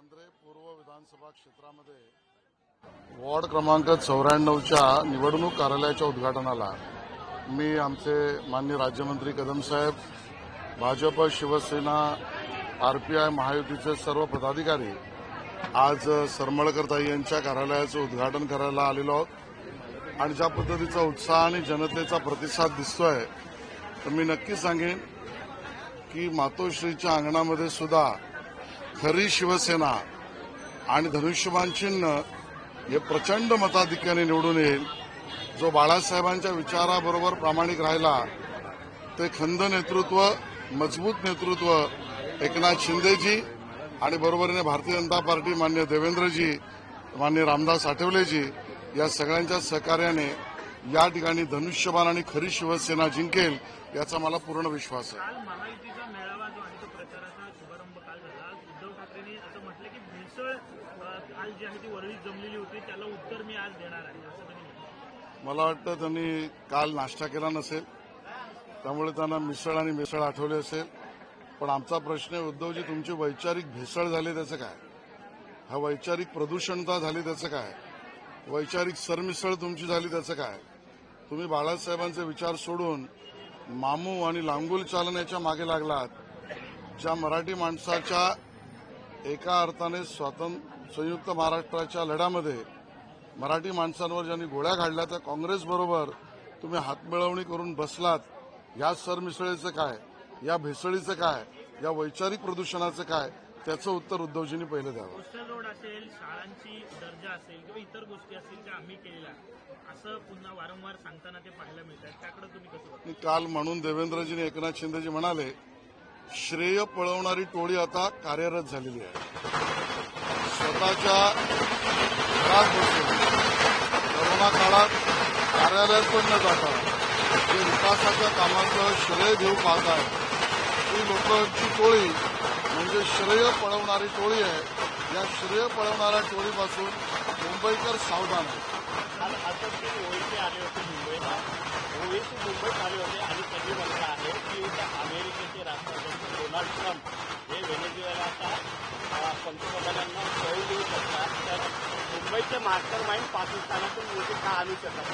वांद्रे पूर्व विधानसभा क्षेत्रामध्ये वॉर्ड क्रमांक 94च्या निवडणूक कार्यालयाच्या उद्घाटनाला मी आमचे माननीय राज्यमंत्री कदम साहेब, भाजप, शिवसेना, आरपीआय महायुतीचे सर्व पदाधिकारी आज सरमळकर ताई यांच्या कार्यालयाचं उद्घाटन करायला आलेलो आहोत आणि ज्या पद्धतीचा उत्साह आणि जनतेचा प्रतिसाद दिसतोय तर मी नक्की सांगेन की मातोश्रीच्या अंगणामध्ये सुद्धा खरी शिवसेना आणि धनुष्यबाण चिन्ह हे प्रचंड मताधिक्याने निवडून येईल. जो बाळासाहेबांच्या विचाराबरोबर प्रामाणिक राहिला ते खंद नेतृत्व, मजबूत नेतृत्व एकनाथ शिंदेजी आणि बरोबरीने भारतीय जनता पार्टी माननीय देवेंद्रजी, माननीय रामदास आठवलेजी या सगळ्यांच्या सहकार्याने या ठिकाणी धनुष्यबाण आणि खरी शिवसेना जिंकेल याचा मला पूर्ण विश्वास आहे. काल महायुतीचा मेळावा जो आहे तो प्रचाराचा शुभारंभ काल झाला. उद्धव ठाकरेंनी असं म्हटलं की भेसळ काल जी आहे ती वरळीत जमलेली होती, त्याला उत्तर मी आज देणार आहे असं त्यांनी म्हटलं. मला वाटतं त्यांनी काल नाश्ता केला नसेल, त्यामुळे त्यांना मिसळ आणि मिसळ आठवले असेल. पण आमचा प्रश्न आहे, उद्धवजी तुमची वैचारिक भेसळ झाली त्याचं काय? हा वैचारिक प्रदूषणता झाली त्याचं काय? वैचारिक सरमिसळ तुमची झाली त्याचं काय? तुम्ही बाळासाहेबांचे विचार सोडून मामू आणि लांगुल चालण्याच्या मागे लागलात. ज्या मराठी माणसाच्या एका अर्थाने संयुक्त महाराष्ट्राच्या लढ्यामध्ये मराठी माणसांवर ज्यांनी गोळ्या काढल्या त्या काँग्रेसबरोबर तुम्ही हातमिळवणी करून बसलात. या सरमिसळीचं काय? या भेसळीचं काय? या वैचारिक प्रदूषणाचं काय? त्याचं उत्तर उद्धवजींनी पहिलं द्यावं. कोस्टल रोड असेल, शाळांची दर्जा असेल किंवा इतर गोष्टी असतील त्या आम्ही केलेल्या असं पुन्हा वारंवार सांगताना ते पाहायला मिळतात. त्याकडे तुम्ही कसं बघता? काल म्हणून देवेंद्रजींनी, एकनाथ शिंदेजी म्हणाले, श्रेय पळवणारी टोळी आता कार्यरत झालेली आहे. स्वतःच्या घरात बसून कोरोना काळात कार्यालयात पण न जाता जे विकासाच्या कामाचं श्रेय घेऊ पाहत आहे ती लोकांची टोळी म्हणजे श्रेय पळवणारी टोळी आहे. या श्रेय पळवणाऱ्या टोळीपासून मुंबईकर सावधान आहे. काल अध्यक्ष ओवेसी आले होते मुंबईला. ओवेसी मुंबईत आले होते आणि त्यांनी म्हटलं आहे की अमेरिकेचे राष्ट्राध्यक्ष डोनाल्ड ट्रम्प हे व्हेनेझुएलाच्या पंतप्रधानांना कळू देऊ शकतात, तर मुंबईचे मास्टर माइंड पाकिस्तानातून मोदी का आणू शकतात?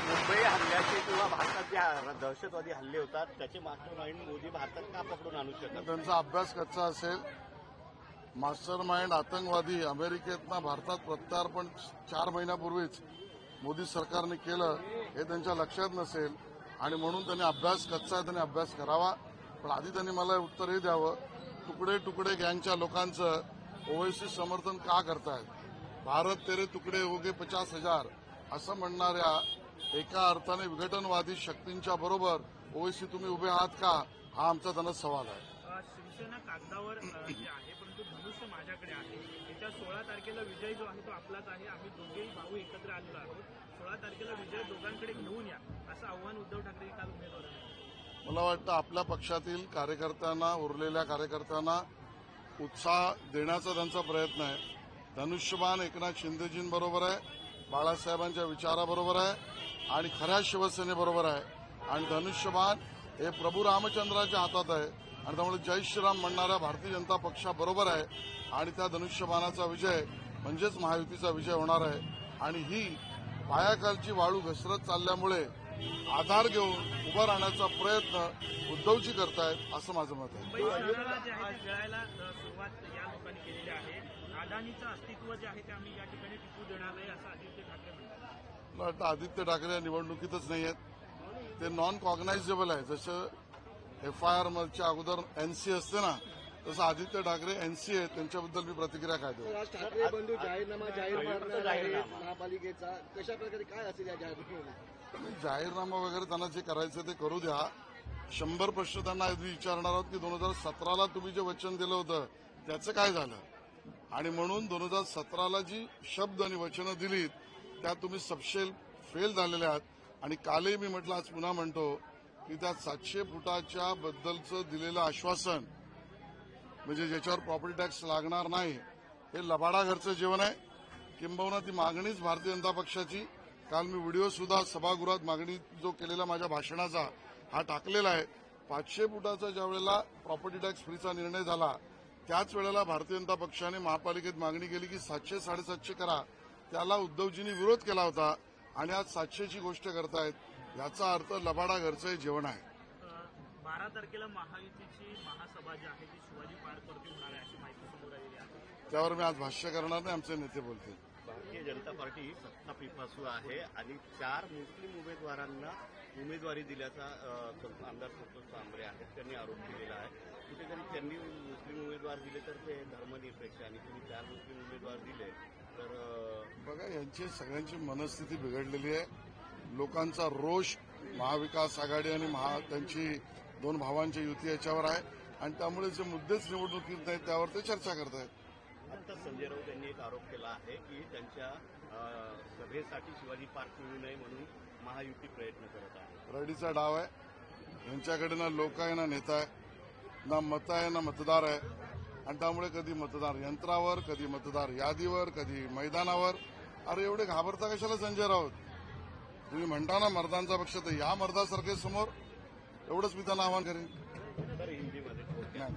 मुंबई हल्ल्याचे किंवा भारतात जे दहशतवादी हल्ले होतात त्याचे मास्टर माइंड मोदी भारतात का पकडून आणू शकतात? त्यांचा अभ्यास कच्चा असेल. मास्टर माइंड आतंकवादी अमेरिकेतनं भारतात प्रत्यार्पण 4 महिन्यापूर्वीच मोदी सरकारने केलं हे त्यांच्या लक्षात नसेल आणि म्हणून त्यांनी अभ्यास कच्चा आहे, त्यांनी अभ्यास करावा. पण आधी त्यांनी मला उत्तर हे द्यावं, तुकडे तुकडे गँगच्या लोकांचं ओवेसी समर्थन का करतायत? भारत तेरे तुकडे होगे 50,000 असं म्हणणाऱ्या एका अर्थाने विघटनवादी शक्तींच्या बरोबर ओवेसी तुम्ही उभे आहात का? हा आमचा त्यांना सवाल आहे. शिवसेना कागदावर जे आहे परंतु धनुष्य माझ्याकडे आहे. येत्या 16 तारखेला विजय जो आहे तो आपलाच आहे. आम्ही दोघेही भाऊ एकत्र आलेलो आहोत. 16 तारखेला विजय दोघांकडे घेऊन या असं आव्हान उद्धव ठाकरे काल उमेदवारांना. मला वाटतं आपल्या पक्षातील कार्यकर्त्यांना, उरलेल्या कार्यकर्त्यांना उत्साह देण्याचा त्यांचा प्रयत्न आहे. धनुष्यबाण एकनाथ शिंदेजींबरोबर आहे, बाळासाहेबांच्या विचाराबरोबर आहे आणि खऱ्या शिवसेनेबरोबर आहे. आणि धनुष्यबाण हे प्रभू रामचंद्राच्या हातात आहे आणि त्यामुळे जय श्रीराम म्हणणाऱ्या भारतीय जनता पक्षाबरोबर आहे आणि त्या धनुष्यबाणाचा विजय म्हणजेच महायुतीचा विजय होणार आहे. आणि ही पायाखालची वाळू घसरत चालल्यामुळे आधार घेऊन उभा राहण्याचा प्रयत्न उद्धवजी करतायत असं माझं मत आहे. मुंबई शहराला जे आहे ते गिळायला सुरुवात या लोकांनी केलेली आहे. अदानीचं अस्तित्व जे आहे ते आम्ही या ठिकाणी टिकू देणार नाही असं आदित्य ठाकरे म्हणतात. मला वाटतं आदित्य ठाकरे या निवडणुकीतच नाही आहेत. ते नॉन कॉग्नायझेबल आहे. जसं FIR च्या अगोदर NC असते ना, तसं आदित्य ठाकरे NC आहेत. त्यांच्याबद्दल मी प्रतिक्रिया काय देऊ? राज ठाकरे बंधू जाहीरनामा जाहीर करणार आहेत महापालिकेचा, कशा प्रकारे काय असेल या जाहीरनाम्यामध्ये? जाहीरनामा वगैरे त्यांना जे करायचं ते करू द्या. 100 प्रश्न त्यांना आधी विचारणार आहोत की 2017ला तुम्ही जे वचन दिलं होतं त्याचं काय झालं आणि म्हणून 2017ला जी शब्द आणि वचनं दिलीत त्या तुम्ही सबशेल फेल झालेल्या आहात. आणि कालही मी म्हटलं, आज पुन्हा म्हणतो की त्या 700 फुटाच्या बद्दलचं दिलेलं आश्वासन म्हणजे ज्याच्यावर प्रॉपर्टी टॅक्स लागणार नाही हे लबाडा घरचं जेवण आहे. किंबहुना ती मागणीच भारतीय जनता पक्षाची. काल मी व्हिडिओ सुद्धा सभागृहात मागणी जो केलेला माझ्या भाषणाचा हा टाकलेला आहे. 500 फुटाचा ज्यावेळेला प्रॉपर्टी टॅक्स फ्रीचा निर्णय झाला त्याच वेळेला भारतीय जनता पक्षाने महापालिकेत मागणी केली की 700 750 करा. त्याला उद्धवजींनी विरोध केला होता आणि आज 700ची गोष्ट करतायत. याचा अर्थ लबाडा घरचं हे जेवण आहे. 12 तारखेला महायुतीची महासभा जी आहे ती शिवाजी पार्कवरती होणार आहे अशी माहिती समोर आलेली आहे. त्यावर मी आज भाष्य करणार नाही. आमचे नेते बोलतील. भारतीय जनता पार्टी सत्ता पिपासू आहे आणि 4 मुस्लिम उमेदवारांना उमेदवारी दिल्याचा आमदार संतोष सांबरे आहेत त्यांनी आरोप केलेला आहे. कुठेतरी त्यांनी मुस्लिम उमेदवार दिले तर ते धर्मनिरपेक्ष आणि तुम्ही 4 मुस्लिम उमेदवार दिले तर बघा, यांची सगळ्यांची मनस्थिती बिघडलेली आहे. लोकांचा रोष महाविकास आघाडी आणि त्यांची 2 भावांची युती याच्यावर आहे आणि त्यामुळे जे मुद्देच निवडणुकीत नाहीत त्यावर ते चर्चा करतायत. आता संजय राऊत यांनी एक आरोप केला आहे की त्यांच्या सभेसाठी शिवाजी पार्क मिळू नये म्हणून महायुती प्रयत्न करत आहे. रडीचा डाव आहे. यांच्याकडे ना लोक आहे ना नेता आहे, ना मत आहे ना मतदार आहे आणि त्यामुळे कधी मतदार यंत्रावर, कधी मतदार यादीवर, कधी मैदानावर. अरे एवढे घाबरता कशाला संजय राऊत? तुम्ही म्हणता ना मर्दांचा पक्ष, तर या मर्दासारखे समोर. एवढंच मी त्यांना आवाहन करेन. तर हिंदीमध्ये नाही,